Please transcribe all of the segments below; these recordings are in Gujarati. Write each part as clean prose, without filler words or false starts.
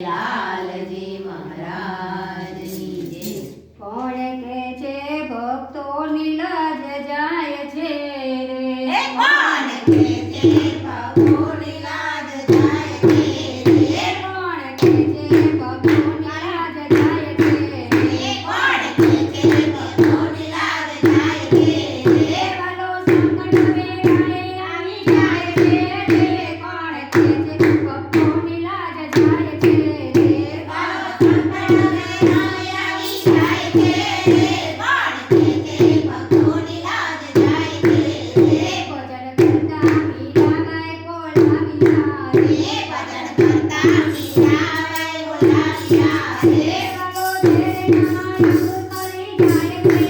લાલજી મહારાજની જય. કોણ કે છે ભક્તોની લાજ જાય છે રે? કોણ કે છે ભક્તોની લાજ જાય છે રે? કોણ કે છે ભક્તોની લાજ જાય છે રે? કોણ કે છે ભક્તોની લાજ જાય છે રે? વાલો સંકટ વેળાએ આવી જાય છે રે. કોણ કે છે ભક્તોની લાજ જાય છે રે? વાલો સંકટ વેળાએ આવી જાય છે રે. કોણ કે છે ભક્તોની લાજ જાય છે રે? ભજન કરતા મીરાબાઈ બોલાવ્યા રે. ભજન કરતા મીરાબાઈ બોલાવ્યા રે. વાલો તેના રંગ કરી જાય છે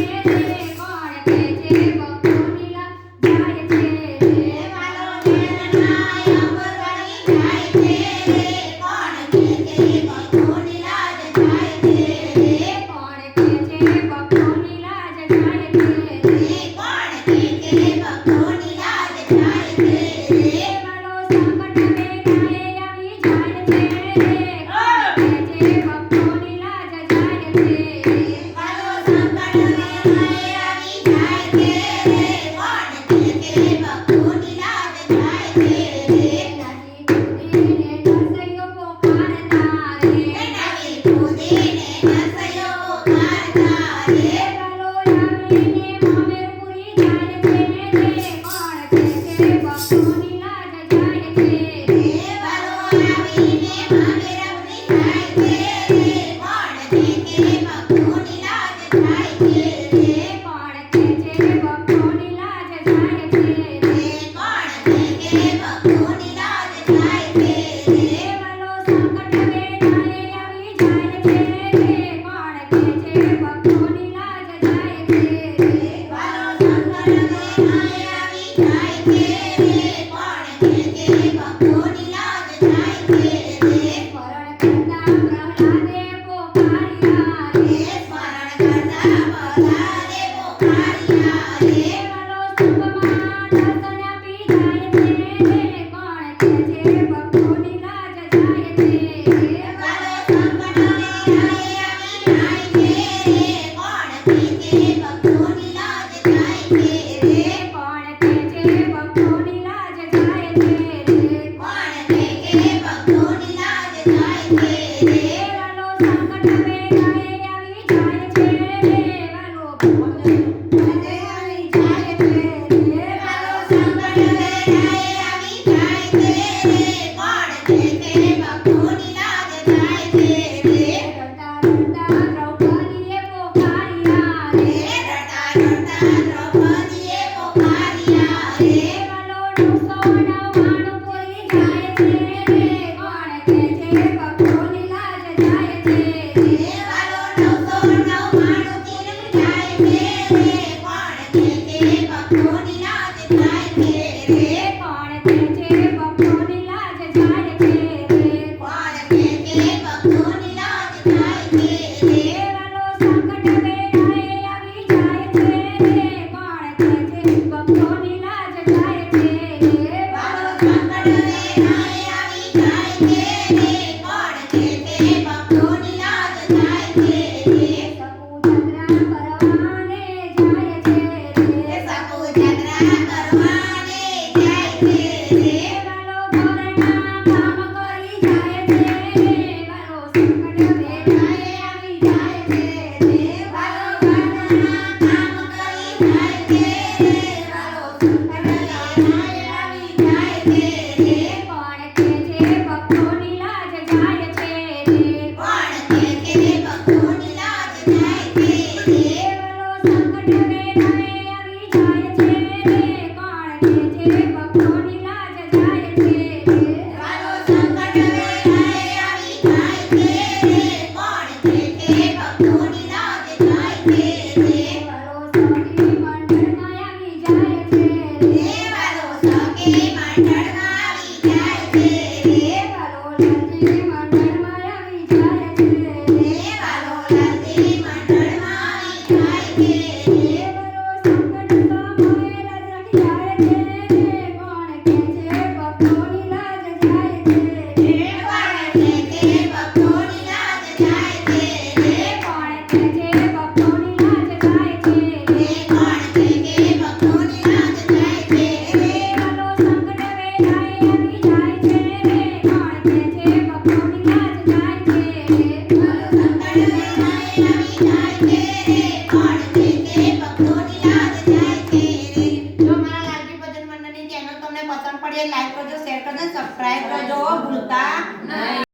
રે. કોણ કે છે ભક્તોની લાજ જાય છે રે? વાલો તેના અંગ કરી જાય છે રે. કોણ કે છે ભક્તોની લાજ જાય છે રે? કોણ કે છે ભક્તોની લાજ જાય છે રે? કોણ કે છે ભક્તોની લાજ જાય છે રે? વાલો સંકટ વેળાએ આવી જાય છે રે. કોણ કે છે ભક્તોની લાજ જાય છે રે? વાલો સંકટ વેળાએ આવી જાય છે રે. કોણ કે છે ભક્તોની લાજ જાય છે રે? નાની કુદીને નરસૈયો પોકારતા રે. નવી કૂદીને નસૈયો પોકારતા રે. વાલો આવીને મામેર પૂરી જાય છે રે. કોણ કે છે ભક્તોની લાજ જાય છે રે? વાલો આવીને મામેરા પૂરી જાય છે રે. કોણ કે છે ભક્તોની લાજ જાય છે રે? કોણ કે છે ભક્તોની લાજ જાય છે રે? કોણ કે છે ભક્તોની લાજ જાય છે રે? વાલો સંકટ વેળાએ આવી જાય છે રે. કોણ કે છે ભક્તોની લાજ જાય છે રે? વાલો સંકટ વેળાએ આવી જાય છે રે. કોણ કે છે ભક્તોની લાજ જાય છે રે? સ્મરણ કરતા પ્રહલાદે પોકાર્યા રે. સ્મરણ કરતા પ્રહલાદે પોકાર્યા રે. વાલો સ્તંભમાં દર્શન આપી જાય છે રે. કોણ કે છે ભક્તોની લાજ જાય છે રે? વાલો સંકટ વેળાએ આવી જાય છે રે. કોણ કે છે ભક્તોની લાજ જાય છે રે? કોણ કે છે ભક્તોની લાજ જાય છે રે? કોણ કે છે ભક્તોની લાજ જાય છે રે? વાલો સંકટ વેળાએ આવી જાય છે રે. વાલો ભક્તોની લાજ આવી જાય છે રે. વાલો સંકટ વેળાએ આવી જાય છે રે. કોણ કે છે ભક્તોની લાજ જાય છે રે? રડતા રડતા દ્રૌપદીએ પોકાર્યા રે. રડતા રડતા દ્રૌપદીએ પોકાર્યા રે. વાલો 999 પૂરી જાય છે રે. કોણ કે છે ભક્તોની લાજ જાય છે રે? વાલો લાઈક કરજો, શેર કરજો, સબસ્ક્રાઇબ કરજો ભૂલતા નહીં.